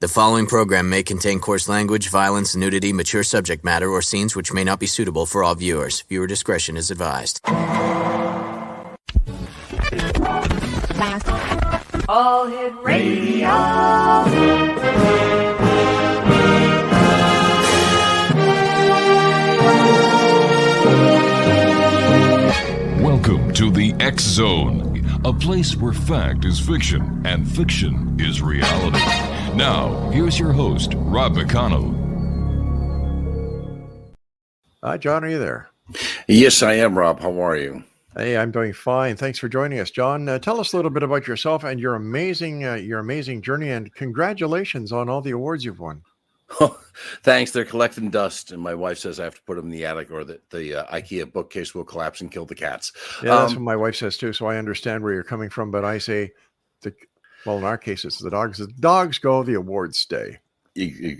The following program may contain coarse language, violence, nudity, mature subject matter, or scenes which may not be suitable for all viewers. Viewer discretion is advised. All Hit Radio. Welcome to the X Zone, a place where fact is fiction and fiction is reality. Now, here's your host, Rob McConnell. Hi, John, are you there? Yes, I am, Rob. How are you? Hey, I'm doing fine. Thanks for joining us, John. Tell us a little bit about yourself and your amazing journey, and congratulations on all the awards you've won. Oh, thanks. They're collecting dust, and my wife says I have to put them in the attic, or the IKEA bookcase will collapse and kill the cats. Yeah, that's what my wife says too. So I understand where you're coming from, but I say, in our case, it's the dogs. The dogs go, the awards stay.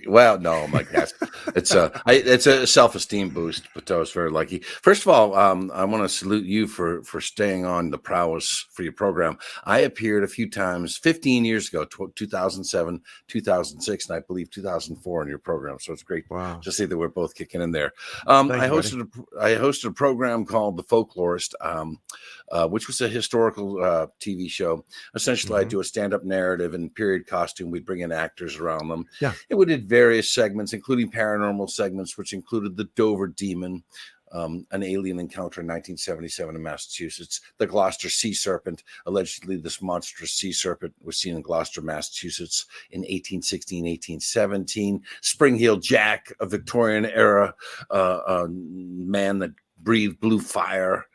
Well, no, my cats. It's a self-esteem boost, but I was very lucky. First of all, I want to salute you for staying on the prowess for your program. I appeared a few times 15 years ago, 2007, 2006, and I believe 2004 in your program. So it's great to see that we're both kicking in there. I hosted a program called The Folklorist, which was a historical TV show. Essentially, I do a stand-up narrative in period costume. We'd bring in actors around them. Yeah. And we did various segments, including paranormal segments, which included the Dover Demon, an alien encounter in 1977 in Massachusetts, the Gloucester Sea Serpent. Allegedly, this monstrous sea serpent was seen in Gloucester, Massachusetts in 1816, 1817. Spring Heel Jack, a Victorian era man that breathed blue fire.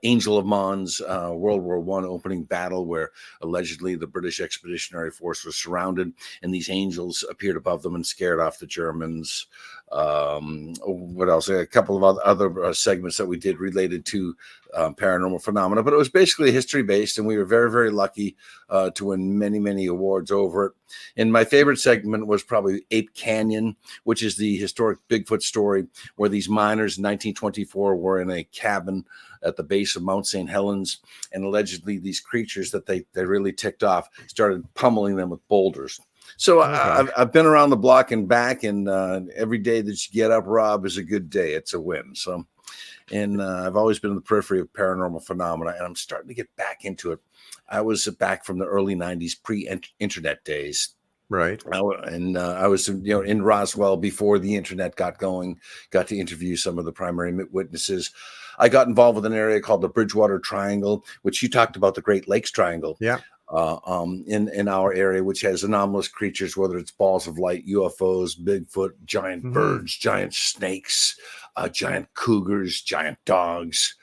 Angel of Mons, World War I opening battle where allegedly the British Expeditionary Force was surrounded and these angels appeared above them and scared off the Germans. What else? A couple of other segments that we did related to paranormal phenomena, but it was basically history based, and we were very, very lucky to win many, many awards over it. And my favorite segment was probably Ape Canyon, which is the historic Bigfoot story where these miners in 1924 were in a cabin at the base of Mount St. Helens, and allegedly these creatures that they really ticked off started pummeling them with boulders. So I've been around the block and back, and every day that you get up, Rob, is a good day. It's a win. So, and I've always been in the periphery of paranormal phenomena, and I'm starting to get back into it. I was back from the early 90s, pre-internet days. Right. I was in Roswell before the internet got going, got to interview some of the primary witnesses. I got involved with an area called the Bridgewater Triangle, which you talked about, the Great Lakes Triangle. Yeah. In our area, which has anomalous creatures, whether it's balls of light, UFOs, Bigfoot, giant birds, giant snakes, giant cougars, giant dogs,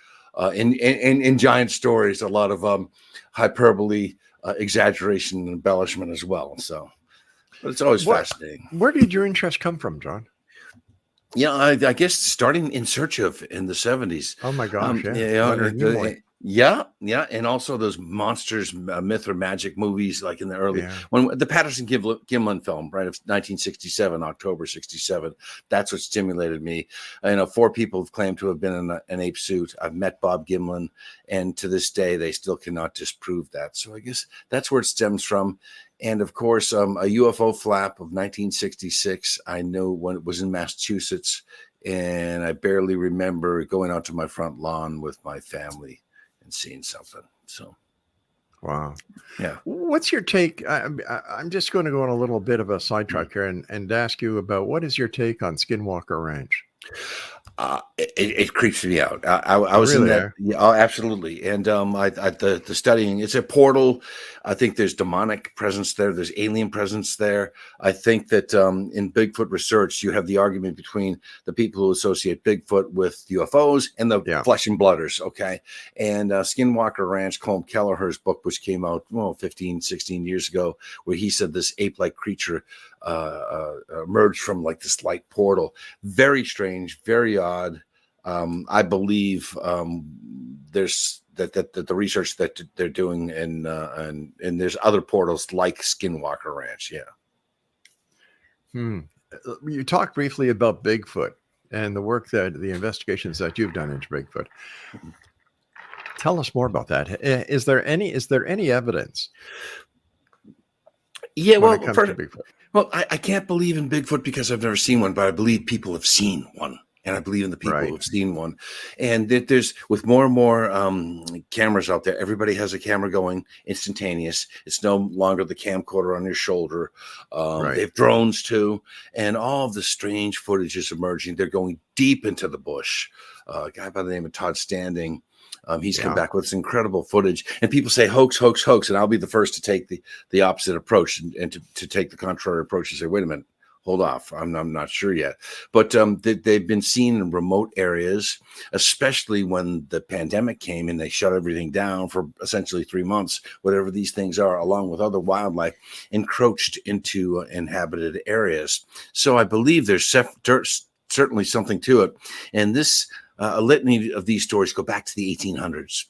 in giant stories, a lot of hyperbole, exaggeration, and embellishment as well. So, but it's always fascinating. Where did your interest come from, John? Yeah, I guess starting In Search Of in the 70s. Oh my gosh! Yeah, and also those monsters, myth or magic movies, like in the early when the Patterson Gimlin film, right, of 1967, October 67. That's what stimulated me. I know 4 people have claimed to have been in an ape suit. I've met Bob Gimlin, and to this day, they still cannot disprove that. So I guess that's where it stems from. And of course, a UFO flap of 1966. I know when it was in Massachusetts, and I barely remember going out to my front lawn with my family and seeing something. So, wow. Yeah. What's your take? I'm just going to go on a little bit of a sidetrack here and ask you about what is your take on Skinwalker Ranch? It creeps me out. I was really in that. Yeah, absolutely. And the studying, it's a portal. I think there's demonic presence there. There's alien presence there. I think that in Bigfoot research, you have the argument between the people who associate Bigfoot with UFOs and the flesh and blooders. Okay. And Skinwalker Ranch, Colm Kelleher's book, which came out 15, 16 years ago, where he said this ape-like creature emerged from like this light portal. Very strange, very odd. I believe there's that the research that they're doing, and there's other portals like Skinwalker Ranch. Yeah. You talked briefly about Bigfoot and the work that the investigations that you've done into Bigfoot. Tell us more about that. Is there any evidence Yeah, when well, it comes to Bigfoot? Well, I can't believe in Bigfoot because I've never seen one, but I believe people have seen one. And I believe in the people Right. who have seen one. And there's, with more and more cameras out there, everybody has a camera going instantaneous. It's no longer the camcorder on your shoulder. Right. They have drones too. And all of the strange footage is emerging. They're going deep into the bush. A guy by the name of Todd Standing, he's come back with this incredible footage. And people say hoax, hoax, hoax. And I'll be the first to take the opposite approach and to take the contrary approach and say, wait a minute. Hold off. I'm not sure yet. But they've been seen in remote areas, especially when the pandemic came and they shut everything down for essentially 3 months. Whatever these things are, along with other wildlife, encroached into inhabited areas. So I believe there's certainly something to it. And this a litany of these stories go back to the 1800s.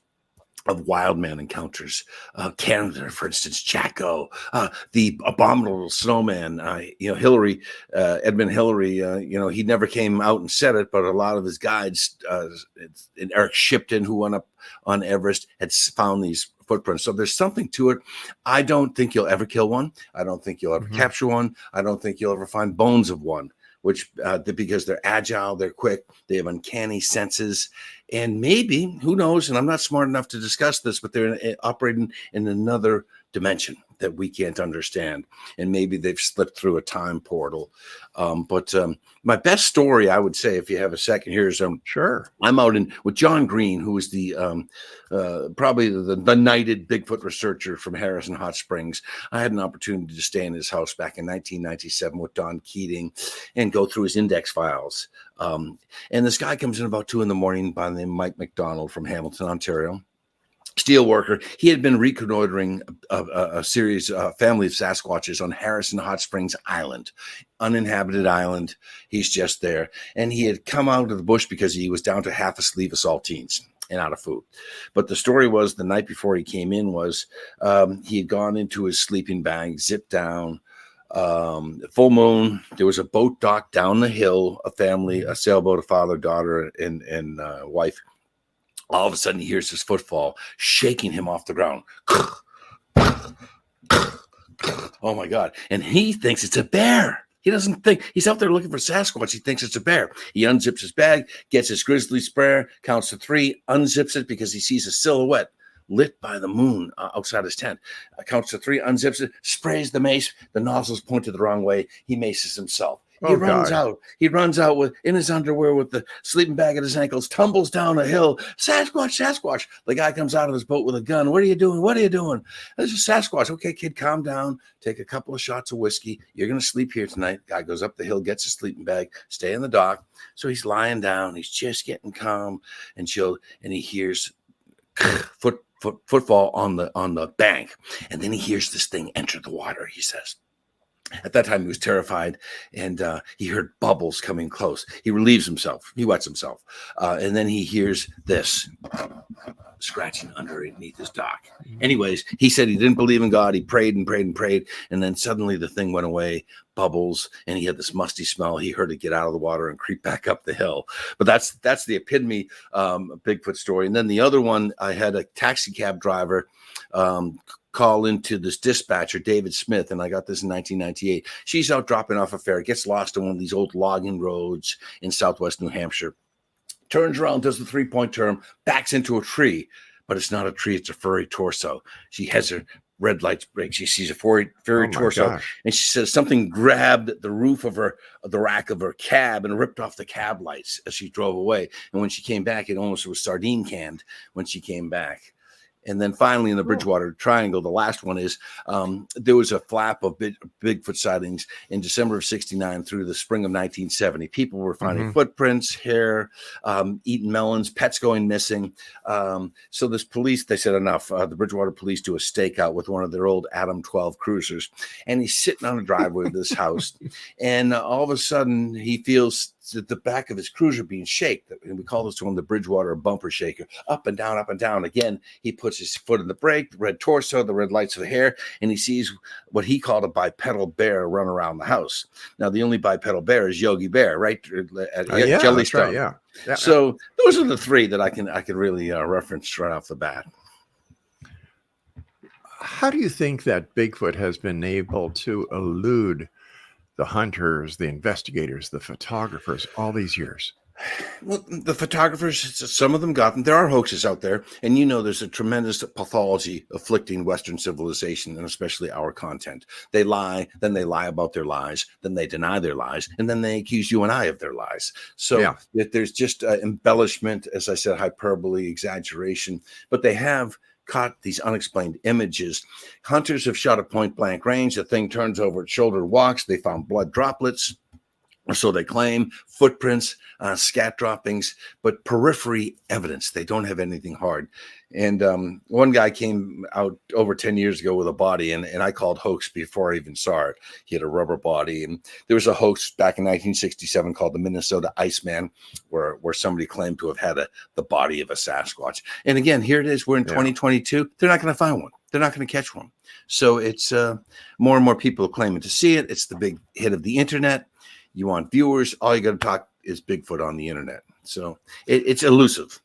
Of wild man encounters, Canada, for instance, Jacko, the abominable snowman, Hillary, Edmund Hillary, he never came out and said it, but a lot of his guides, and Eric Shipton, who went up on Everest, had found these footprints. So there's something to it. I don't think you'll ever kill one. I don't think you'll ever capture one. I don't think you'll ever find bones of one, which because they're agile, they're quick, they have uncanny senses. And maybe, who knows, and I'm not smart enough to discuss this, but they're operating in another dimension that we can't understand. And maybe they've slipped through a time portal. But my best story, I would say, if you have a second, here's Sure. I'm out with John Green, who is the probably the knighted Bigfoot researcher from Harrison Hot Springs. I had an opportunity to stay in his house back in 1997 with Don Keating and go through his index files. And this guy comes in about 2 a.m. by the name of Mike McDonald from Hamilton, Ontario. Steel worker. He had been reconnoitering a series, family of Sasquatches on Harrison Hot Springs Island, uninhabited island. He's just there. And he had come out of the bush because he was down to half a sleeve of saltines and out of food. But the story was the night before he came in was he had gone into his sleeping bag, zipped down, full moon. There was a boat dock down the hill, a family, a sailboat, a father, daughter, and wife. All of a sudden, he hears this footfall shaking him off the ground. Oh, my God. And he thinks it's a bear. He doesn't think. He's out there looking for Sasquatch. He thinks it's a bear. He unzips his bag, gets his grizzly sprayer, counts to 3, unzips it because he sees a silhouette lit by the moon outside his tent. Counts to 3, unzips it, sprays the mace. The nozzle's pointed the wrong way. He maces himself. He runs out. He runs out in his underwear with the sleeping bag at his ankles, tumbles down a hill. Sasquatch, Sasquatch. The guy comes out of his boat with a gun. What are you doing? What are you doing? This is Sasquatch. Okay, kid, calm down. Take a couple of shots of whiskey. You're going to sleep here tonight. Guy goes up the hill, gets his sleeping bag, stay in the dock. So he's lying down. He's just getting calm and chilled. And he hears footfall on the bank. And then he hears this thing enter the water, he says. At that time, he was terrified, and he heard bubbles coming close. He relieves himself. He wets himself. And then he hears this scratching underneath his dock. Anyways, he said he didn't believe in God. He prayed and prayed and prayed. And then suddenly the thing went away, bubbles, and he had this musty smell. He heard it get out of the water and creep back up the hill. But that's the epitome Bigfoot story. And then the other one, I had a taxi cab driver call into this dispatcher, David Smith, and I got this in 1998. She's out dropping off a fare, gets lost on one of these old logging roads in southwest New Hampshire, turns around, does the 3-point turn, backs into a tree, but it's not a tree, it's a furry torso. She has her red lights break. She sees a furry torso, and she says something grabbed the roof of the rack of her cab and ripped off the cab lights as she drove away. And when she came back, it almost was sardine canned when she came back. And then finally in the Bridgewater Triangle, the last one is there was a flap of Bigfoot sightings in December of 69 through the spring of 1970. People were finding footprints, hair, eating melons, pets going missing. So this police, they said enough. The Bridgewater police do a stakeout with one of their old Adam 12 cruisers. And he's sitting on the driveway of this house. And all of a sudden he feels the back of his cruiser being shaken. And we call this one the Bridgewater bumper shaker. Up and down, up and down. Again, he puts his foot in the brake, the red torso, the red lights of the hair, and he sees what he called a bipedal bear run around the house. Now, the only bipedal bear is Yogi Bear, right? At Jellystone. Right, yeah. So those are the 3 that I can really reference right off the bat. How do you think that Bigfoot has been able to elude the hunters, the investigators, the photographers all these years? Well, the photographers, some of them got them. There are hoaxes out there. And there's a tremendous pathology afflicting Western civilization, and especially our content. They lie, then they lie about their lies, then they deny their lies, and then they accuse you and I of their lies. So there's just embellishment, as I said, hyperbole, exaggeration. But they have caught these unexplained images. Hunters have shot at point blank range. The thing turns over its shoulder, walks. They found blood droplets, or so they claim, footprints, scat droppings, but periphery evidence. They don't have anything hard. And one guy came out over 10 years ago with a body, and I called hoax before I even saw it. He had a rubber body. And there was a hoax back in 1967 called the Minnesota Iceman, where somebody claimed to have had the body of a Sasquatch. And again, here it is. We're in 2022. They're not going to find one. They're not going to catch one. So it's more and more people claiming to see it. It's the big hit of the internet. You want viewers, all you got to talk is Bigfoot on the internet. So it's elusive.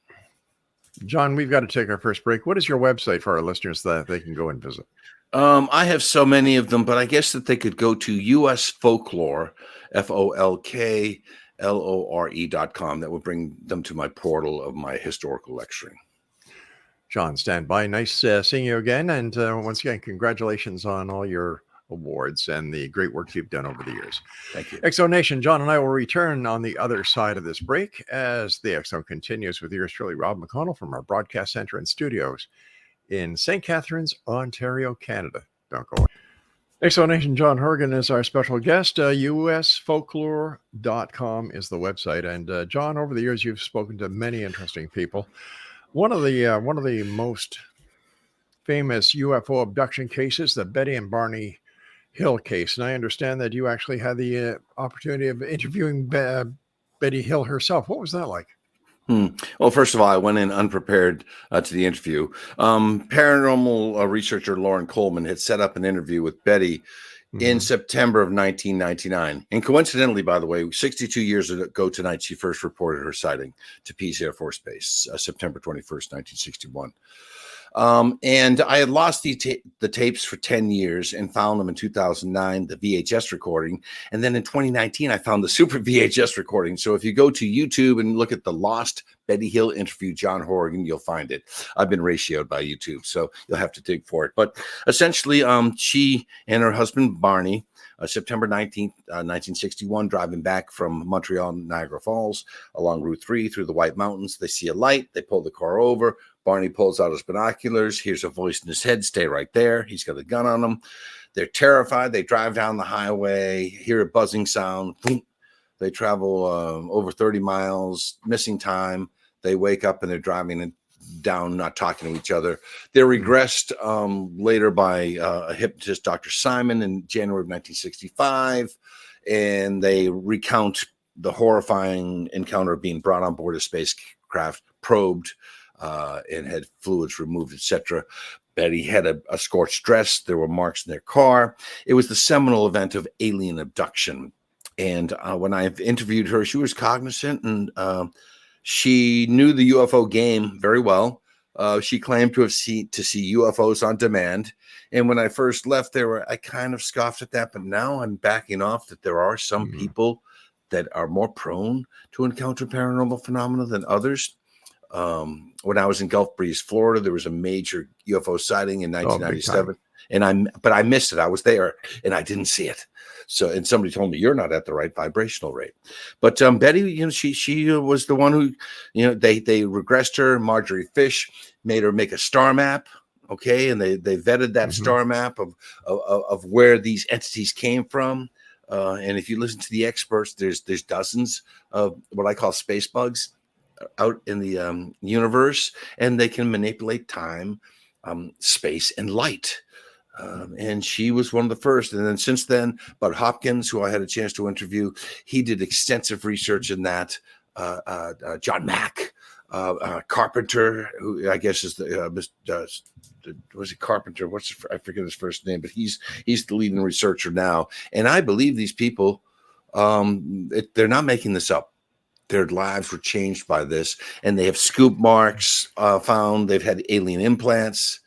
John, we've got to take our first break. What is your website for our listeners that they can go and visit? I have so many of them, but I guess that they could go to US Folklore, FOLKLORE.com. That would bring them to my portal of my historical lecturing. John, stand by. Nice seeing you again. And once again, congratulations on all your awards and the great work you've done over the years. Thank you. X Zone Nation, John and I will return on the other side of this break as the X Zone continues with yours truly, Rob McConnell, from our broadcast center and studios in St. Catharines, Ontario, Canada. Don't go away. X Zone Nation, John Horrigan is our special guest. usfolklore.com is the website. And John, over the years, you've spoken to many interesting people. One of the most famous UFO abduction cases, the Betty and Barney Hill case. And I understand that you actually had the opportunity of interviewing Betty Hill herself. What was that like? Well, first of all, I went in unprepared to the interview. Paranormal researcher Lauren Coleman had set up an interview with Betty in September of 1999. And coincidentally, by the way, 62 years ago tonight, she first reported her sighting to Pease Air Force Base, September 21st, 1961. And I had lost the tapes for 10 years and found them in 2009, the VHS recording. And then in 2019, I found the super VHS recording. So if you go to YouTube and look at the lost Betty Hill interview, John Horrigan, you'll find it. I've been ratioed by YouTube, so you'll have to dig for it. But essentially, she and her husband, Barney, September 19th, 1961, driving back from Montreal, Niagara Falls, along Route 3 through the White Mountains. They see a light. They pull the car over. Barney pulls out his binoculars. Hears a voice in his head. Stay right there. He's got a gun on him. They're terrified. They drive down the highway, hear a buzzing sound. Boom. They travel over 30 miles, missing time. They wake up and they're driving down, not talking to each other. They're regressed later by a hypnotist, Dr. Simon, in January of 1965. And they recount the horrifying encounter of being brought on board a spacecraft, probed, and had fluids removed, etc. Betty had a scorched dress. There were marks in their car. It was the seminal event of alien abduction. And when I interviewed her, she was cognizant and she knew the UFO game very well. She claimed to see UFOs on demand. And when I first left, I kind of scoffed at that. But now I'm backing off that there are some people that are more prone to encounter paranormal phenomena than others. When I was in Gulf Breeze, Florida, there was a major UFO sighting in 1997, but I missed it. I was there and I didn't see it. So, and somebody told me you're not at the right vibrational rate. But Betty, she was the one who, they regressed her. Marjorie Fish made her make a star map. Okay, and they vetted that star map of where these entities came from. And if you listen to the experts, there's dozens of what I call space bugs out in the universe, and they can manipulate time, space, and light. And she was one of the first. And then since then, Bud Hopkins, who I had a chance to interview, he did extensive research in that. John Mack, Carpenter, who I guess is was it Carpenter? I forget his first name, but he's the leading researcher now. And I believe these people, they're not making this up. Their lives were changed by this, and they have scoop marks found. They've had alien implants.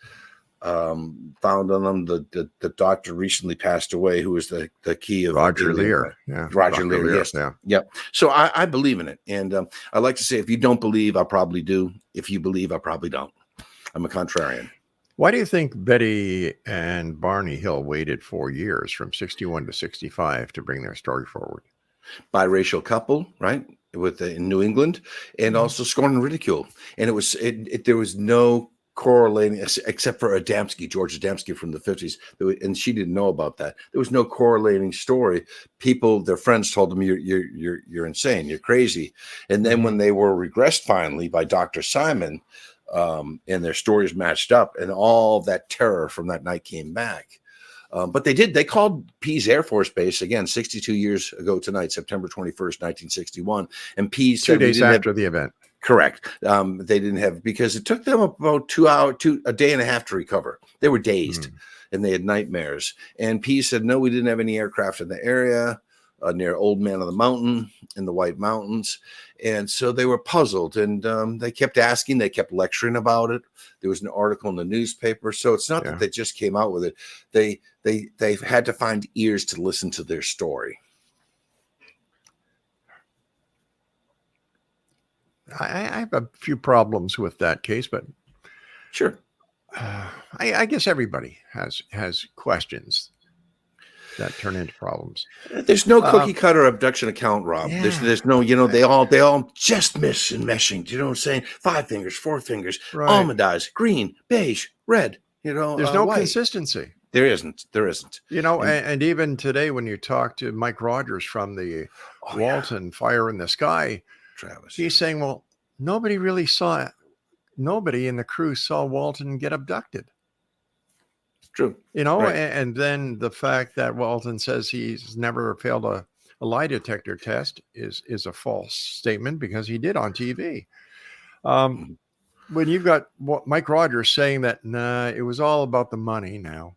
found on them. The doctor recently passed away, who was the key of Roger Lear. Yeah. Roger Lear. Yes. Yeah. Yep. So I believe in it. And I like to say, if you don't believe, I probably do. If you believe, I probably don't. I'm a contrarian. Why do you think Betty and Barney Hill waited 4 years from 61 to 65 to bring their story forward? Biracial couple, right? In New England, and also scorn and ridicule. And there was no correlating, except for George Adamski from the 50s. And she didn't know about that. There was no correlating story. People, their friends told them, you're insane, you're crazy. And then when they were regressed finally by Dr. Simon, and their stories matched up, and all that terror from that night came back. But they called Pease Air Force Base again 62 years ago tonight, September 21st, 1961. And Pease 2 days after the event. Correct. They didn't have, because it took them about a day and a half to recover. They were dazed and they had nightmares. And Pease said, no, we didn't have any aircraft in the area near Old Man of the Mountain in the White Mountains. And so they were puzzled, and they kept asking, they kept lecturing about it. There was an article in the newspaper. So it's not that they just came out with it. They've had to find ears to listen to their story. I have a few problems with that case, but sure. I guess everybody has questions that turn into problems. There's no cookie cutter abduction account, Rob. Yeah. There's no, they all just miss and meshing. Do you know what I'm saying? 5 fingers, 4 fingers, right. Almond eyes, green, beige, red. There's no white. Consistency. There isn't. And even today, when you talk to Mike Rogers from the Walton Fire in the Sky, Travis, he's saying, well, nobody in the crew saw Walton get abducted. True. Right. And then the fact that Walton says he's never failed a lie detector test is a false statement, because he did on TV. When you've got Mike Rogers saying that, it was all about the money now.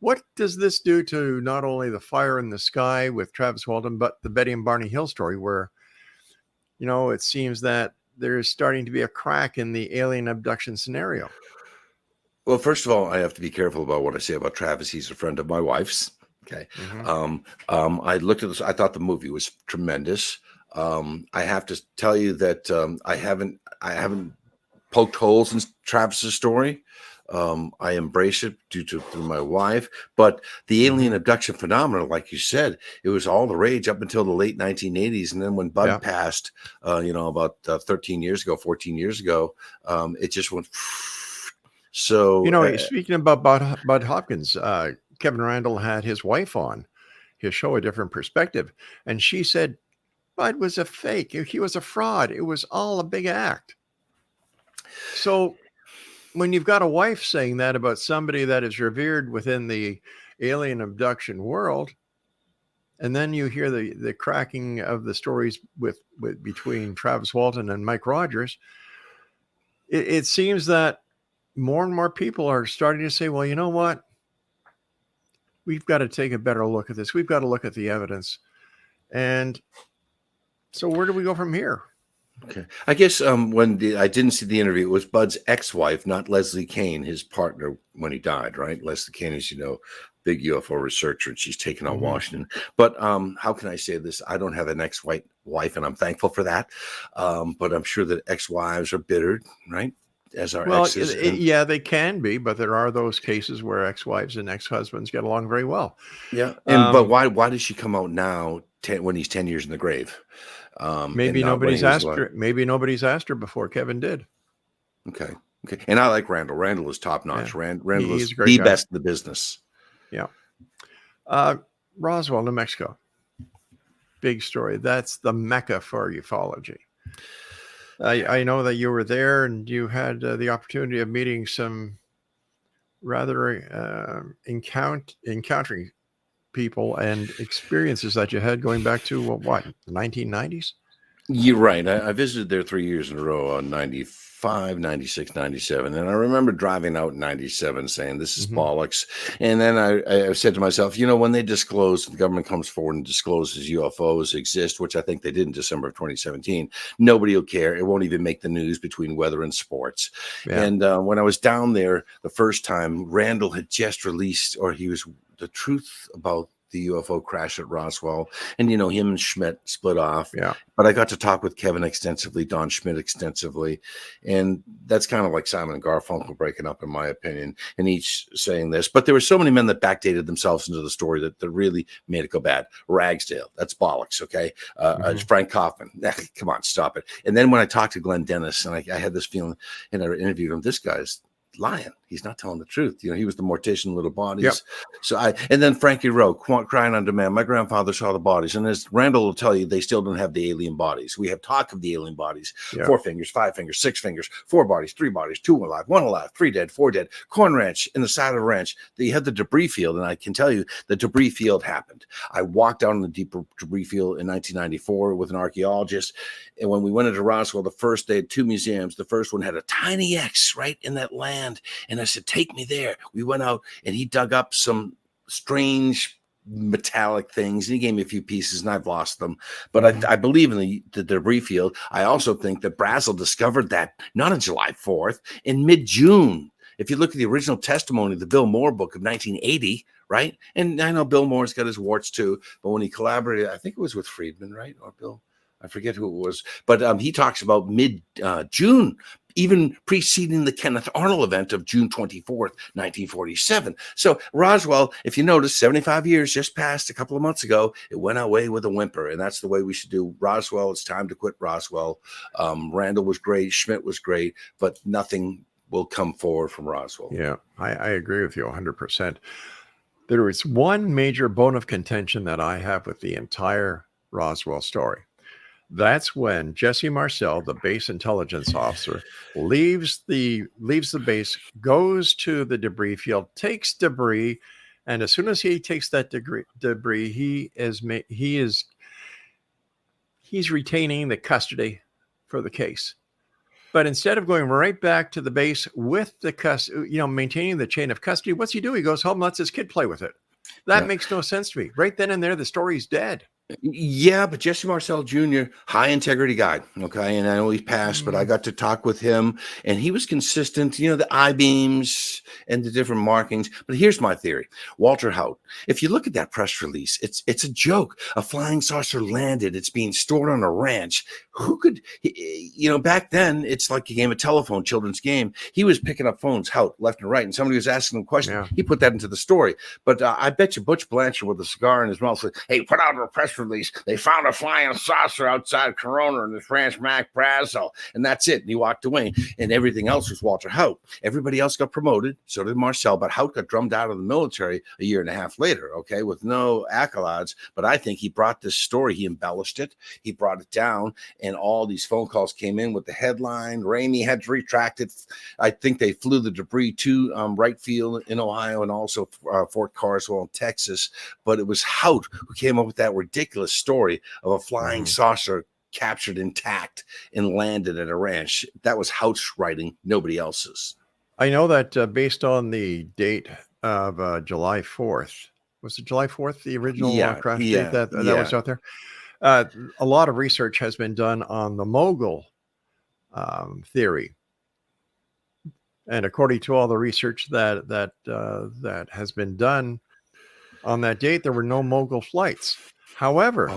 What does this do to not only the Fire in the Sky with Travis Walton, but the Betty and Barney Hill story, where, it seems that there's starting to be a crack in the alien abduction scenario? Well, first of all, I have to be careful about what I say about Travis. He's a friend of my wife's. Okay. I looked at this. I thought the movie was tremendous. I have to tell you that I haven't poked holes in Travis's story. I embrace it through my wife. But the alien abduction phenomenon, like you said, it was all the rage up until the late 1980s. And then when Bud passed, about 14 years ago, it just went. So, speaking about Bud Hopkins, Kevin Randall had his wife on his show, A Different Perspective, and she said Bud was a fake. He was a fraud. It was all a big act. So when you've got a wife saying that about somebody that is revered within the alien abduction world, and then you hear the cracking of the stories between Travis Walton and Mike Rogers, it seems that more and more people are starting to say, well, you know what? We've got to take a better look at this. We've got to look at the evidence. And so where do we go from here? Okay. I guess I didn't see the interview, it was Bud's ex-wife, not Leslie Kane, his partner when he died, right? Leslie Kane is, big UFO researcher, and she's taken on Washington. But how can I say this? I don't have an ex-wife, and I'm thankful for that. But I'm sure that ex-wives are bitter, right? As our exes. They can be, but there are those cases where ex-wives and ex-husbands get along very well. Yeah, but why does she come out now when he's 10 years in the grave? Maybe nobody's asked her. Maybe nobody's asked her before. Kevin did. Okay. And I like Randall. Randall is top notch. Yeah. Randall is the best in the business. Yeah. Roswell, New Mexico. Big story. That's the mecca for ufology. I know that you were there, and you had the opportunity of meeting some rather encountering people and experiences that you had going back to the 1990s. You're right. I visited there 3 years in a row on 95, 96, 97. And I remember driving out in 97 saying, this is bollocks. And then I said to myself, when they disclose, the government comes forward and discloses UFOs exist, which I think they did in December of 2017, nobody will care. It won't even make the news between weather and sports. Yeah. And when I was down there the first time, Randall had just released, or he was the truth about the UFO crash at Roswell, and him and Schmidt split off. Yeah. But I got to talk with Kevin extensively, Don Schmidt extensively, and that's kind of like Simon and Garfunkel breaking up, in my opinion, and each saying this. But there were so many men that backdated themselves into the story that really made it go bad. Ragsdale, that's bollocks, okay? Frank Kaufman, come on, stop it. And then when I talked to Glenn Dennis, and I had this feeling, and I interviewed him, this guy's lying. He's not telling the truth. He was the mortician, little bodies. Yep. So and then Frankie Rowe, crying on demand. My grandfather saw the bodies, and as Randall will tell you, they still don't have the alien bodies. We have talk of the alien bodies. Yep. 4 fingers, 5 fingers, 6 fingers, 4 bodies, 3 bodies, 2 alive, 1 alive, 3 dead, 4 dead. Corn Ranch in the side of the ranch. They had the debris field, and I can tell you the debris field happened. I walked out on the deep debris field in 1994 with an archaeologist, and when we went into Roswell, the first day, 2 museums. The first one had a tiny X right in that land, and I said, take me there. We went out, and he dug up some strange metallic things, and he gave me a few pieces, and I've lost them. But I believe in the debris field. I also think that Brazel discovered that not on July 4th, in mid-June. If you look at the original testimony, the Bill Moore book of 1980, right? And I know Bill Moore's got his warts too, but when he collaborated, I think it was with Friedman, right? Or Bill, I forget who it was. But he talks about mid-June, even preceding the Kenneth Arnold event of June 24th, 1947. So Roswell, if you notice, 75 years just passed a couple of months ago, it went away with a whimper, and that's the way we should do Roswell. It's time to quit Roswell. Randall was great, Schmidt was great, but nothing will come forward from Roswell. Yeah, I agree with you 100%. There is one major bone of contention that I have with the entire Roswell story. That's when Jesse Marcel, the base intelligence officer, leaves the base, goes to the debris field, takes debris, and as soon as he takes that debris, he's retaining the custody for the case. But instead of going right back to the base with the maintaining the chain of custody, what's he do? He goes home, lets his kid play with it. That makes no sense to me. Right then and there, the story's dead. Yeah, but Jesse Marcel Jr., high integrity guy. Okay. And I know he's passed, but I got to talk with him, and he was consistent, the I-beams and the different markings. But here's my theory. Walter Haut, if you look at that press release, it's a joke. A flying saucer landed. It's being stored on a ranch. Who could, back then, it's like a game of telephone, children's game. He was picking up phones, Haut, left and right, and somebody was asking him a question. Yeah. He put that into the story. But I bet you Butch Blanchard with a cigar in his mouth said, hey, put out a press release. They found a flying saucer outside Corona in this ranch, Mac Brazel, and that's it. And he walked away, and everything else was Walter Haut. Everybody else got promoted, so did Marcel, but Haut got drummed out of the military a year and a half later, okay, with no accolades. But I think he brought this story, he embellished it, he brought it down, and all these phone calls came in with the headline. Ramey had to retract it. I think they flew the debris to Wright Field in Ohio and also Fort Carswell in Texas. But it was Haut who came up with that ridiculous story of a flying saucer captured intact and landed at a ranch. That was Haut's writing, nobody else's. I know that based on the date of July 4th, was it July 4th, the original crash date that was out there? A lot of research has been done on the mogul theory. And according to all the research that has been done on that date, there were no mogul flights. However,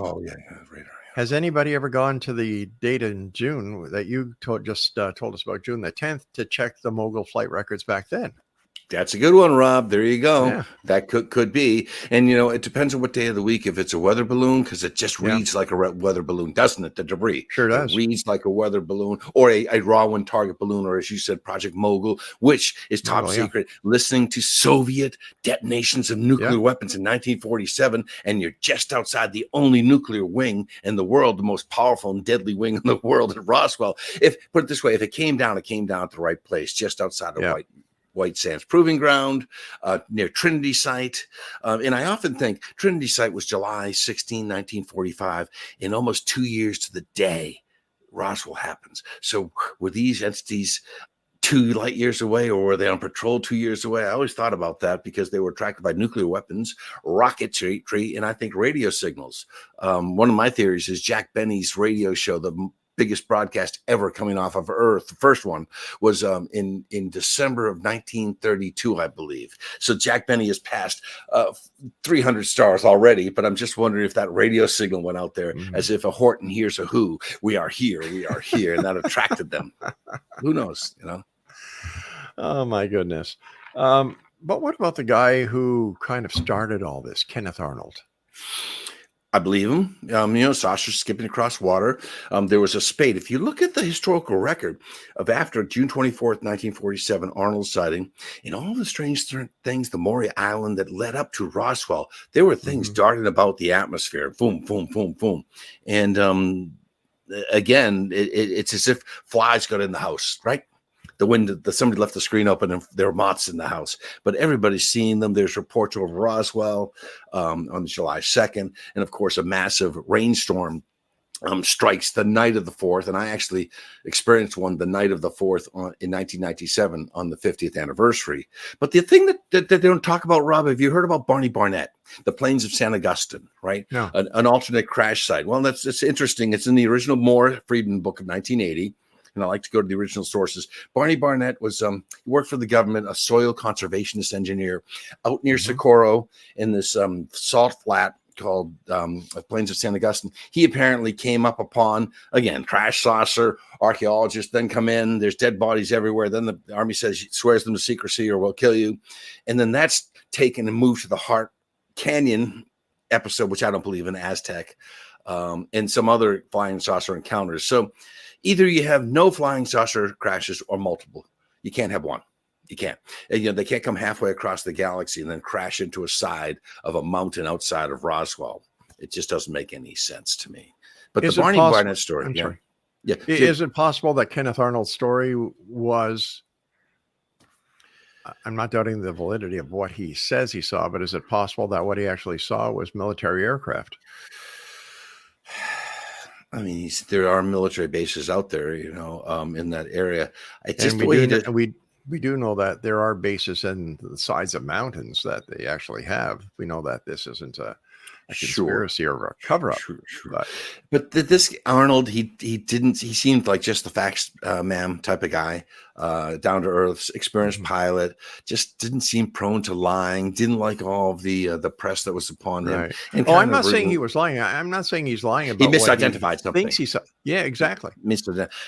has anybody ever gone to the date in June that you told us about, June the 10th, to check the mogul flight records back then? That's a good one, Rob. There you go. Yeah. That could be. And, it depends on what day of the week. If it's a weather balloon, because it just reads like a weather balloon, doesn't it? The debris. Sure does. It reads like a weather balloon, or a raw one target balloon, or as you said, Project Mogul, which is top secret, listening to Soviet detonations of nuclear weapons in 1947. And you're just outside the only nuclear wing in the world, the most powerful and deadly wing in the world at Roswell. Put it this way, if it came down at the right place, just outside of White Sands Proving Ground, near Trinity Site. And I often think Trinity Site was July 16, 1945, and almost 2 years to the day Roswell happens. So were these entities 2 light years away, or were they on patrol 2 years away? I always thought about that because they were attracted by nuclear weapons, rocketry, and I think radio signals. One of my theories is Jack Benny's radio show, the biggest broadcast ever coming off of Earth. The first one was in December of 1932, I believe. So Jack Benny has passed 300 stars already, but I'm just wondering if that radio signal went out there as if a Horton hears a who. We are here, and that attracted them. Who knows, you know? Oh, my goodness. But what about the guy who kind of started all this, Kenneth Arnold? I believe him. Saucers skipping across water. There was a spate. If you look at the historical record of after June 24th, 1947, Arnold sighting, and all the strange things, the Maury Island that led up to Roswell, there were things darting about the atmosphere. Boom, boom, boom, boom. And again, it's as if flies got in the house, right? Somebody left the screen open and there were moths in the house, but everybody's seeing them. There's reports over Roswell on July 2nd. And of course, a massive rainstorm strikes the night of the 4th. And I actually experienced one the night of the 4th in 1997 on the 50th anniversary. But the thing that they don't talk about, Rob, have you heard about Barney Barnett, the plains of San Augustine, right? No. An alternate crash site. Well, it's interesting. It's in the original Moore Friedman book of 1980. And I like to go to the original sources. Barney Barnett was he worked for the government, a soil conservationist engineer out near Socorro in this salt flat called Plains of San Augustine. He apparently came up upon, again, crash saucer. Archaeologists then come in. There's dead bodies everywhere. Then the Army swears them to secrecy or we'll kill you. And then that's taken and moved to the Heart Canyon episode, which I don't believe in, Aztec, and some other flying saucer encounters. So either you have no flying saucer crashes or multiple. You can't have one. You can't. And, they can't come halfway across the galaxy and then crash into a side of a mountain outside of Roswell. It just doesn't make any sense to me. But the Barney Barnett story. Yeah. Is it possible that Kenneth Arnold's story was, I'm not doubting the validity of what he says he saw, but is it possible that what he actually saw was military aircraft? I mean, there are military bases out there, in that area. It's just we do know that there are bases in the sides of mountains that they actually have. We know that this isn't a conspiracy or a cover-up. Sure. But this Arnold, he seemed like just the facts, ma'am type of guy, down to earth, experienced pilot, just didn't seem prone to lying, didn't like all of the press that was upon him. Right. I'm not saying he was lying. I'm not saying he's lying about he misidentified something. Thinks he saw. Yeah, exactly.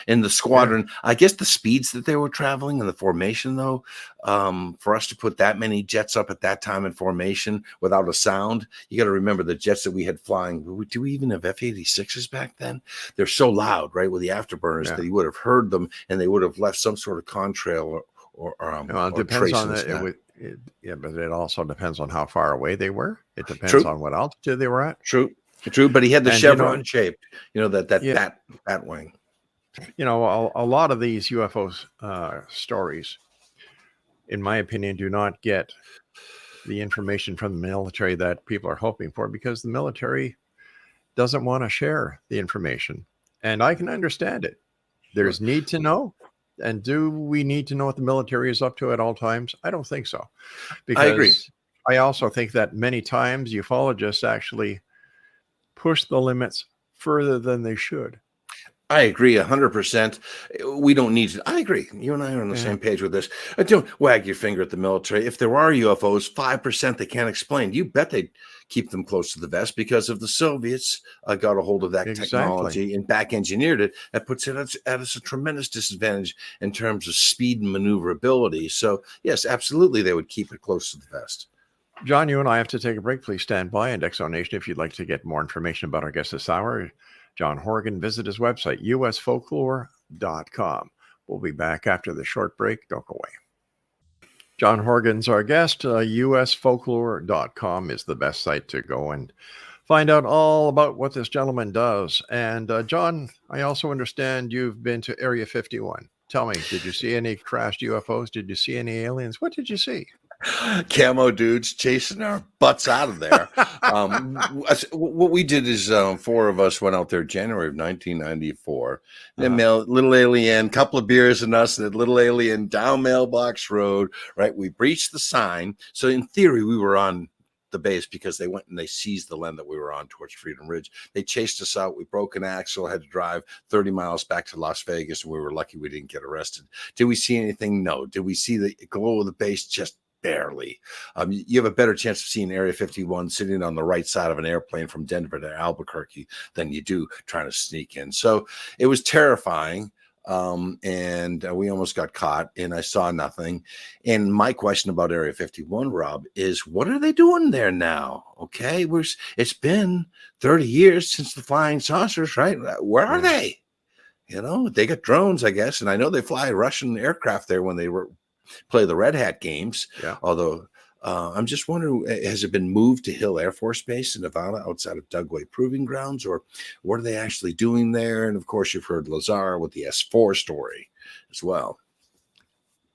In the squadron, I guess the speeds that they were traveling and the formation, though, for us to put that many jets up at that time in formation without a sound, you got to remember the jets that we had flying. Do we even have F-86s back then? They're so loud, right, with the afterburners that you would have heard them and they would have left some sort of contrail or it depends on it. But it also depends on how far away they were. It depends on what altitude they were at. True. But he had the chevron shape, that wing. A lot of these UFO stories, in my opinion, do not get the information from the military that people are hoping for because the military doesn't want to share the information. And I can understand it. There's need to know. And do we need to know what the military is up to at all times? I don't think so. Because I agree. I also think that many times ufologists actually push the limits further than they should. I agree 100%. We don't need to. I agree. You and I are on the same page with this. Don't wag your finger at the military. If there are UFOs, 5% they can't explain. You bet they'd keep them close to the vest because if the Soviets got a hold of that technology and back engineered it, that puts it at us a tremendous disadvantage in terms of speed and maneuverability. So, yes, absolutely, they would keep it close to the vest. John, you and I have to take a break. Please stand by. And Exo Nation, if you'd like to get more information about our guest this hour, John Horrigan, visit his website, usfolklore.com. We'll be back after the short break. Don't go away. John Horrigan's our guest. usfolklore.com is the best site to go and find out all about what this gentleman does. And John, I also understand you've been to Area 51. Tell me, did you see any crashed UFOs? Did you see any aliens? What did you see? Camo dudes chasing our butts out of there. What we did is 4 of us went out there January of 1994. Then little alien, couple of beers and us, and that little alien down Mailbox Road. Right, we breached the sign. So in theory, we were on the base because they went and they seized the land that we were on towards Freedom Ridge. They chased us out. We broke an axle, had to drive 30 miles back to Las Vegas, and we were lucky we didn't get arrested. Did we see anything? No. Did we see the glow of the base? Just barely. You have a better chance of seeing Area 51 sitting on the right side of an airplane from Denver to Albuquerque than you do trying to sneak in. So it was terrifying. And we almost got caught, and I saw nothing. And my question about Area 51, Rob, is what are they doing there now? Okay, it's been 30 years since the flying saucers, right? Where are they? You know, they got drones, I guess, and I know they fly Russian aircraft there when they play the Red Hat games. Yeah. Although I'm just wondering, has it been moved to Hill Air Force Base in Nevada outside of Dugway Proving Grounds, or what are they actually doing there? And of course, you've heard Lazar with the S4 story as well.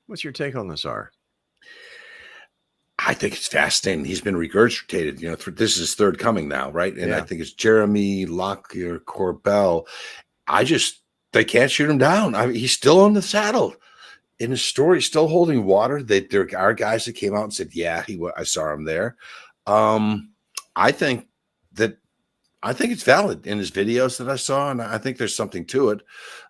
What's your take on Lazar? I think it's fascinating. He's been regurgitated. You know, this is his third coming now, right? And yeah. I think it's Jeremy Lockyer Corbell. They can't shoot him down. I mean, he's still on the saddle. In his story, still holding water. There are guys that came out and said, "Yeah, I saw him there." I think it's valid in his videos that I saw, and I think there's something to it.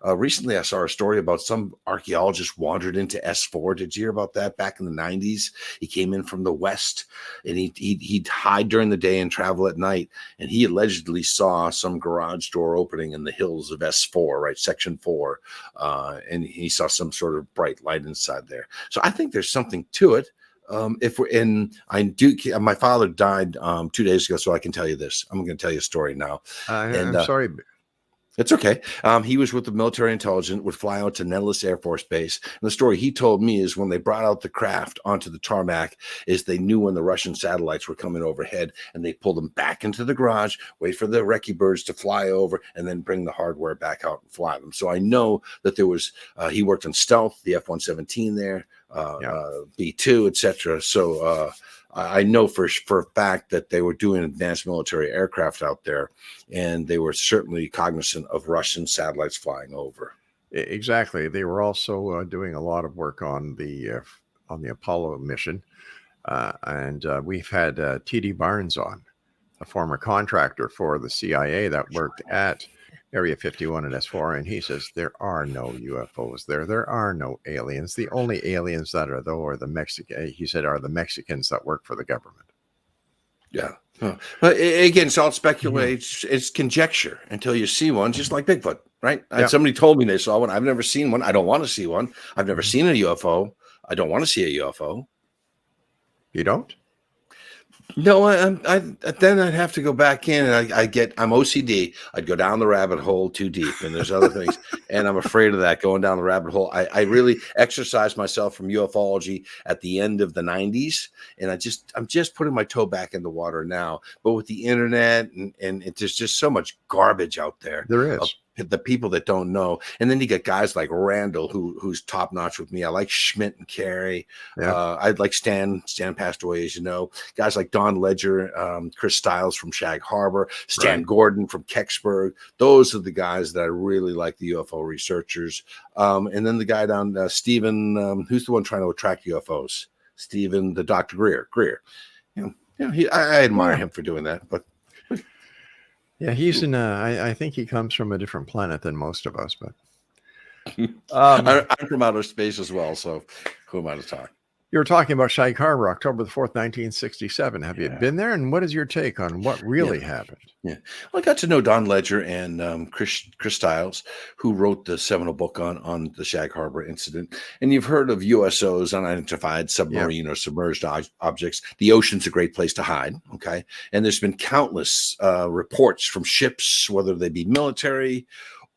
Recently, I saw a story about some archaeologist wandered into S4. Did you hear about that? Back in the 90s, he came in from the west, and he'd hide during the day and travel at night. And he allegedly saw some garage door opening in the hills of S4, right, Section 4, and he saw some sort of bright light inside there. So I think there's something to it. My father died 2 days ago, so I can tell you this. I'm going to tell you a story now. I'm sorry. It's okay. He was with the military intelligence, would fly out to Nellis Air Force Base. And the story he told me is when they brought out the craft onto the tarmac, is they knew when the Russian satellites were coming overhead, and they pulled them back into the garage, wait for the recce birds to fly over, and then bring the hardware back out and fly them. So I know that there was, he worked on stealth, the F-117 there, B-2, etc. So I know for a fact that they were doing advanced military aircraft out there, and they were certainly cognizant of Russian satellites flying over. Exactly. They were also doing a lot of work on the Apollo mission, and we've had T.D. Barnes on, a former contractor for the CIA that worked at Area 51 and S4, and he says there are no UFOs there. There are no aliens. The only aliens that are though are the Mexicans that work for the government. Yeah. But again, it's all speculation. It's conjecture until you see one, just like Bigfoot, right? Yeah. Somebody told me they saw one. I've never seen one. I don't want to see one. I've never seen a UFO. I don't want to see a UFO. You don't? No, then I'd have to go back in, and I'm OCD. I'd go down the rabbit hole too deep, and there's other things, and I'm afraid of that, going down the rabbit hole. I really exercised myself from ufology at the end of the 90s, and I'm just putting my toe back in the water now. But with the internet and there's just so much garbage out there. There is. The people that don't know, and then you get guys like Randall who's top notch with me. I like Schmidt and Carey. Yeah. I'd like Stan passed away, as you know. Guys like Don Ledger, Chris Stiles from Shag Harbor, Stan Gordon from Kecksburg. Those are the guys that I really like, the UFO researchers. And then the guy down Stephen, who's the one trying to attract UFOs? Stephen, the Dr. Greer. I admire him for doing that, but. Yeah, he's I think he comes from a different planet than most of us, but I'm from outer space as well, so who am I to talk? You were talking about Shag Harbor, October the 4th, 1967. Have you been there? And what is your take on what really happened? Yeah, well, I got to know Don Ledger and Chris Stiles, who wrote the seminal book on the Shag Harbor incident. And you've heard of USOs, unidentified submarine or submerged objects. The ocean's a great place to hide, okay? And there's been countless reports from ships, whether they be military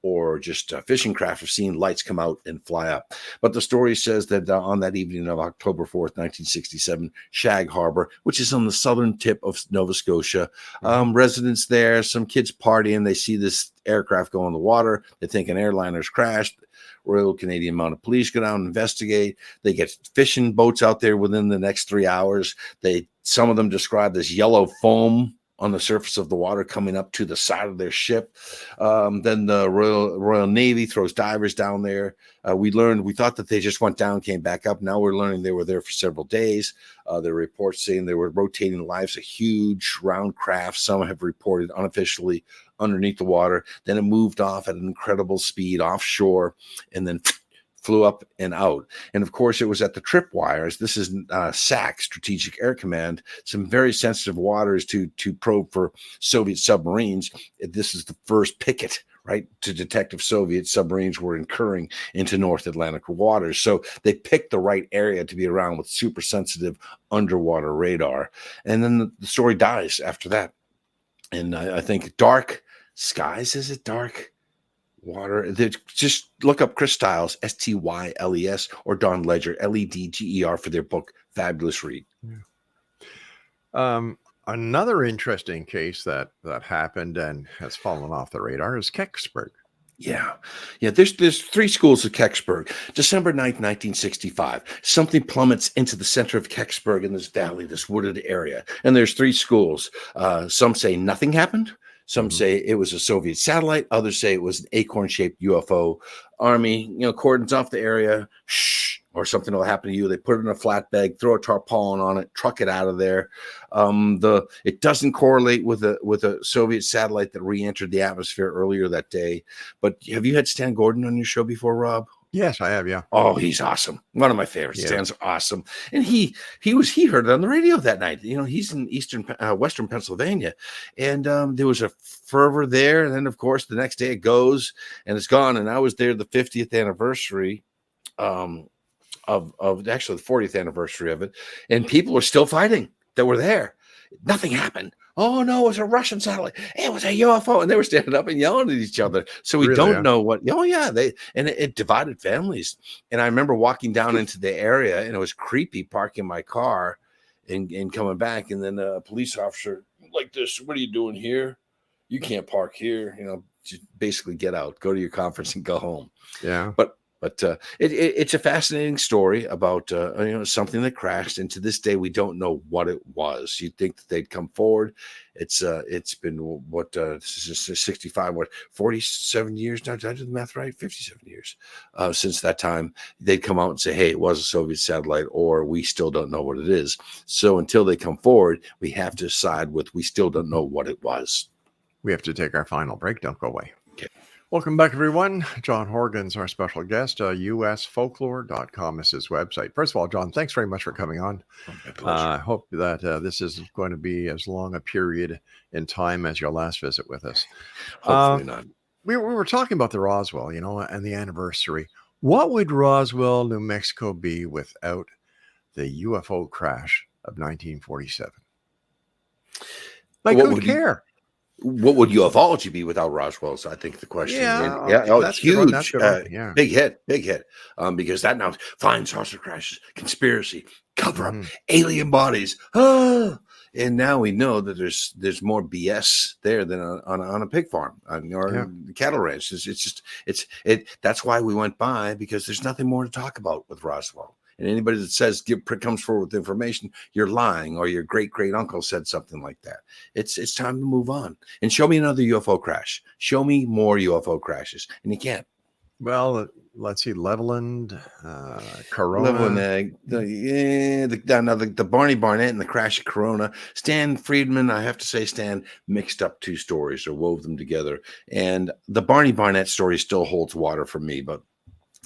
or just fishing craft, have seen lights come out and fly up. But the story says that on that evening of October 4th, 1967, Shag Harbor, which is on the southern tip of Nova Scotia, residents there, some kids partying, they see this aircraft go in the water. They think an airliner's crashed. Royal Canadian Mounted Police go down and investigate. They get fishing boats out there within the next 3 hours. Some of them describe this yellow foam on the surface of the water coming up to the side of their ship. Then the Royal Navy throws divers down there. We thought that they just went down, came back up. Now we're learning they were there for several days. There are reports saying they were rotating lives, a huge round craft. Some have reported unofficially underneath the water. Then it moved off at an incredible speed offshore and then flew up and out. And of course, it was at the tripwires. This is SAC, Strategic Air Command, some very sensitive waters to probe for Soviet submarines. This is the first picket, right, to detect if Soviet submarines were incurring into North Atlantic waters. So they picked the right area to be around with super sensitive underwater radar. And then the story dies after that. And I think dark skies, is it dark? Water. Just look up Chris Stiles, Styles, or Don Ledger, Ledger, for their book. Fabulous read. Yeah. Another interesting case that happened and has fallen off the radar is Kecksburg. Yeah. There's 3 schools at Kecksburg. December 9th, 1965. Something plummets into the center of Kecksburg in this valley, this wooded area. And there's 3 schools. Some say nothing happened. Some say it was a Soviet satellite. Others say it was an acorn-shaped UFO. Army, cordons off the area. Shh, or something will happen to you. They put it in a flat bag, throw a tarpaulin on it, truck it out of there. It doesn't correlate with a Soviet satellite that re-entered the atmosphere earlier that day. But have you had Stan Gordon on your show before, Rob? Yes, I have. Yeah. Oh, he's awesome. One of my favorites. Yeah. Stan's awesome. And he heard it on the radio that night. He's in Western Pennsylvania, and there was a fervor there. And then, of course, the next day it goes and it's gone. And I was there the 50th anniversary of actually the 40th anniversary of it, and people are still fighting that were there. Nothing happened. Oh no, it was a Russian satellite. It was a UFO, and they were standing up and yelling at each other. So we don't know what. Oh yeah, it divided families. And I remember walking down into the area, and it was creepy parking my car, and coming back, and then a police officer like this. What are you doing here? You can't park here. Just basically get out, go to your conference, and go home. Yeah, But it's a fascinating story about something that crashed, and to this day we don't know what it was. You'd think that they'd come forward. It's been 65, 47 years now. Did I do the math right? 57 years since that time. They'd come out and say, "Hey, it was a Soviet satellite," or "We still don't know what it is." So until they come forward, we have to side with we still don't know what it was. We have to take our final break. Don't go away. Okay. Welcome back, everyone. John Horrigan's our special guest. usfolklore.com is his website. First of all, John, thanks very much for coming on. I hope that this is going to be as long a period in time as your last visit with us. Hopefully not. We were talking about the Roswell, and the anniversary. What would Roswell, New Mexico be without the UFO crash of 1947? Like, who care? What would ufology be without Roswell's? I think the question. Yeah, it's huge. Yeah. Big hit. Because that now flying saucer crashes, conspiracy, cover up, alien bodies. And now we know that there's more BS there than on a pig farm or cattle ranch. That's why we went by, because there's nothing more to talk about with Roswell. And anybody that says comes forward with information, you're lying, or your great uncle said something like that. It's time to move on and show me another UFO crash. Show me more UFO crashes, and you can't. Well, let's see, Leveland, Corona, Leveland Egg, the Barney Barnett and the crash of Corona. Stan Friedman, I have to say, Stan mixed up 2 stories or wove them together, and the Barney Barnett story still holds water for me, but.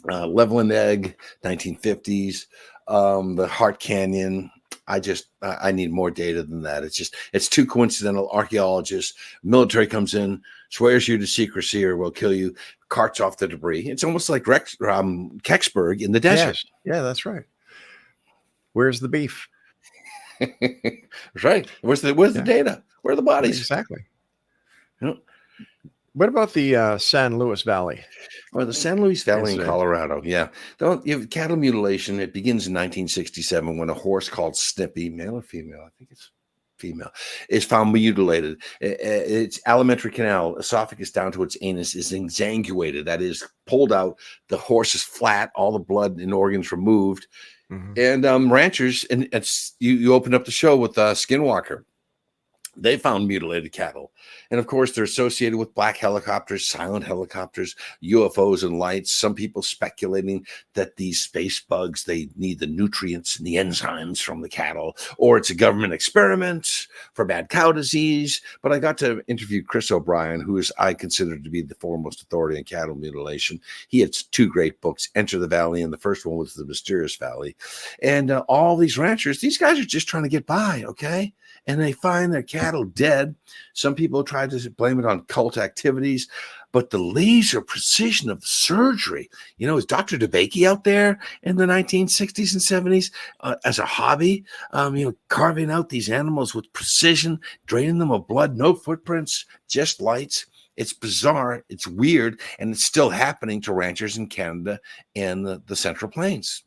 Leveland Egg, 1950s, the Heart Canyon. I need more data than that. It's too coincidental. Archaeologists, military comes in, swears you to secrecy or will kill you, carts off the debris. It's almost like Kecksburg in the desert. Yes. Yeah, that's right. Where's the beef? Right. Where's the data? Where are the bodies? Exactly. What about the San Luis Valley? Well, the San Luis Valley in Colorado, yeah. You have cattle mutilation. It begins in 1967 when a horse called Snippy, male or female, I think it's female, is found mutilated. Its alimentary canal, esophagus down to its anus, is exsanguated. That is, pulled out. The horse is flat, all the blood and organs removed. And ranchers, and you opened up the show with Skinwalker. They found mutilated cattle. And of course, they're associated with black helicopters, silent helicopters, UFOs and lights. Some people speculating that these space bugs, they need the nutrients and the enzymes from the cattle, or it's a government experiment for bad cow disease. But I got to interview Chris O'Brien, who is I consider to be the foremost authority in cattle mutilation. He had 2 great books, Enter the Valley, and the first one was The Mysterious Valley. And all these ranchers, these guys are just trying to get by, okay? And they find their cattle dead. Some people try to blame it on cult activities, but the laser precision of the surgery, is Dr. DeBakey out there in the 1960s and 70s as a hobby, carving out these animals with precision, draining them of blood, no footprints, just lights. It's bizarre, it's weird, and it's still happening to ranchers in Canada and the Central Plains.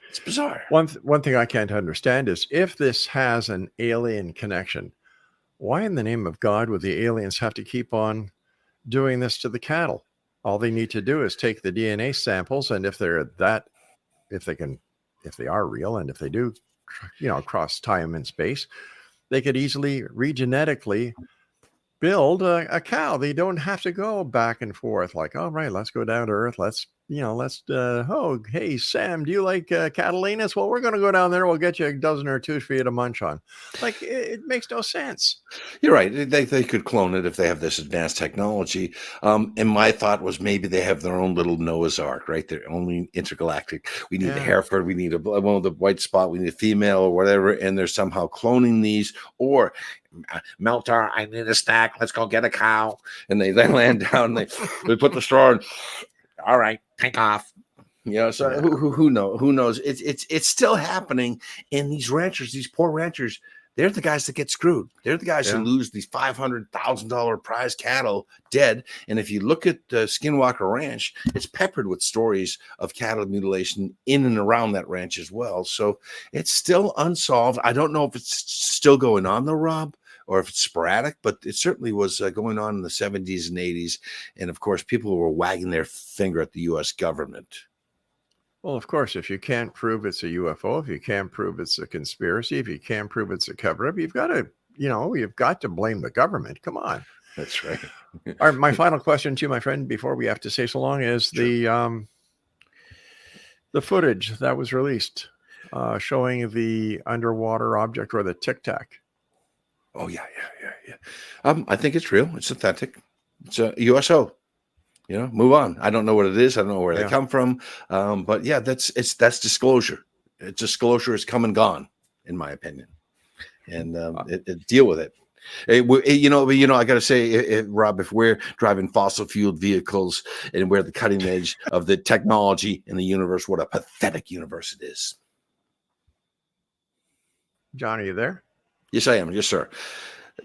It's bizarre. One thing I can't understand is if this has an alien connection, why in the name of God would the aliens have to keep on doing this to the cattle? All they need to do is take the DNA samples, and if they are real, and if they do, cross time and space, they could easily regenetically build a cow. They don't have to go back and forth like, all right, let's go down to Earth. Hey, Sam, do you like Catalina's? Well, we're going to go down there. We'll get you a dozen or 2 for you to munch on. Like, it makes no sense. You're right. They could clone it if they have this advanced technology. And my thought was maybe they have their own little Noah's Ark, right? They're only intergalactic. We need a Hereford. We need one of the white spot. We need a female or whatever. And they're somehow cloning these. Or Meltar, I need a snack. Let's go get a cow. And they land down. And they put the straw in. All right, take off. So who knows? It's still happening. And these ranchers, these poor ranchers, they're the guys that get screwed. They're the guys who lose these $500,000 prize cattle dead. And if you look at Skinwalker Ranch, it's peppered with stories of cattle mutilation in and around that ranch as well. So it's still unsolved. I don't know if it's still going on though, Rob, or if it's sporadic, but it certainly was going on in the 70s and 80s. And of course, people were wagging their finger at the U.S. government. Well, of course, if you can't prove it's a UFO, if you can't prove it's a conspiracy, if you can't prove it's a cover-up, you've got to blame the government. Come on. That's right. All right, my final question to you, my friend, before we have to say so long, is the footage that was released showing the underwater object, or the Tic Tac. Oh, yeah. I think it's real. It's authentic. It's a USO. Move on. I don't know what it is. I don't know where they come from. But yeah, that's disclosure. Disclosure is come and gone, in my opinion. And deal with it. I got to say, Rob, if we're driving fossil fueled vehicles and we're the cutting edge of the technology in the universe, what a pathetic universe it is. John, are you there? Yes, I am. Yes, sir.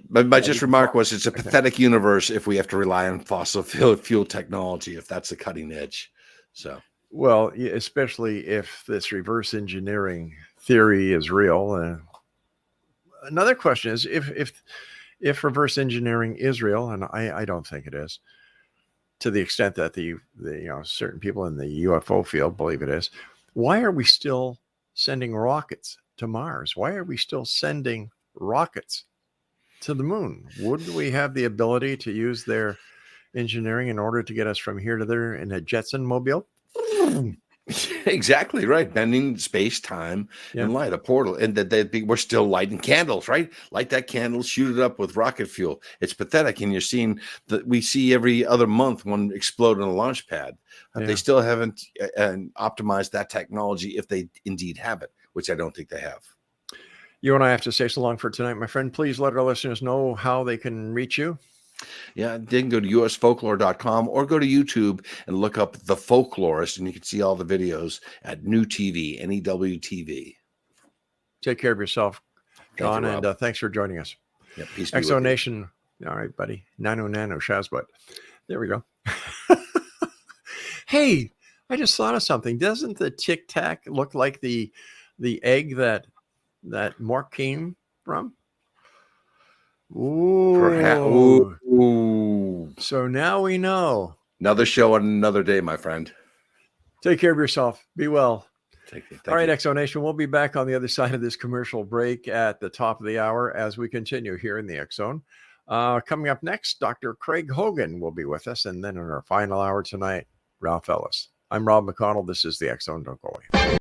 But my just remark was it's a pathetic universe if we have to rely on fossil fuel technology, if that's the cutting edge. So, well, especially if this reverse engineering theory is real. Another question is if reverse engineering is real, and I don't think it is, to the extent that the certain people in the UFO field believe it is, why are we still sending rockets to Mars? Why are we still sending rockets to the moon? Wouldn't we have the ability to use their engineering in order to get us from here to there in a Jetson mobile? Exactly right. Bending space, time, and light, a portal. And we're still lighting candles, right? Light that candle, shoot it up with rocket fuel. It's pathetic. And you're seeing that we see every other month one explode on a launch pad. They still haven't optimized that technology, if they indeed have it, which I don't think they have. You and I have to say so long for tonight, my friend. Please let our listeners know how they can reach you. Yeah, they can go to usfolklore.com or go to YouTube and look up The Folklorist, and you can see all the videos at New TV, NEWTV. Take care of yourself, John, and thanks for joining us. Yeah, peace. Exo Nation. All right, buddy. Nano Shazbot. There we go. Hey, I just thought of something. Doesn't the Tic Tac look like the egg that Mark came from? Ooh. Ooh. So now we know. Another show on another day, my friend. Take care of yourself. Be well. Thank you. All right, Exonation, we'll be back on the other side of this commercial break at the top of the hour as we continue here in the X Zone. Coming up next, Dr. Craig Hogan will be with us. And then in our final hour tonight, Ralph Ellis. I'm Rob McConnell. This is the X Zone. Don't go away.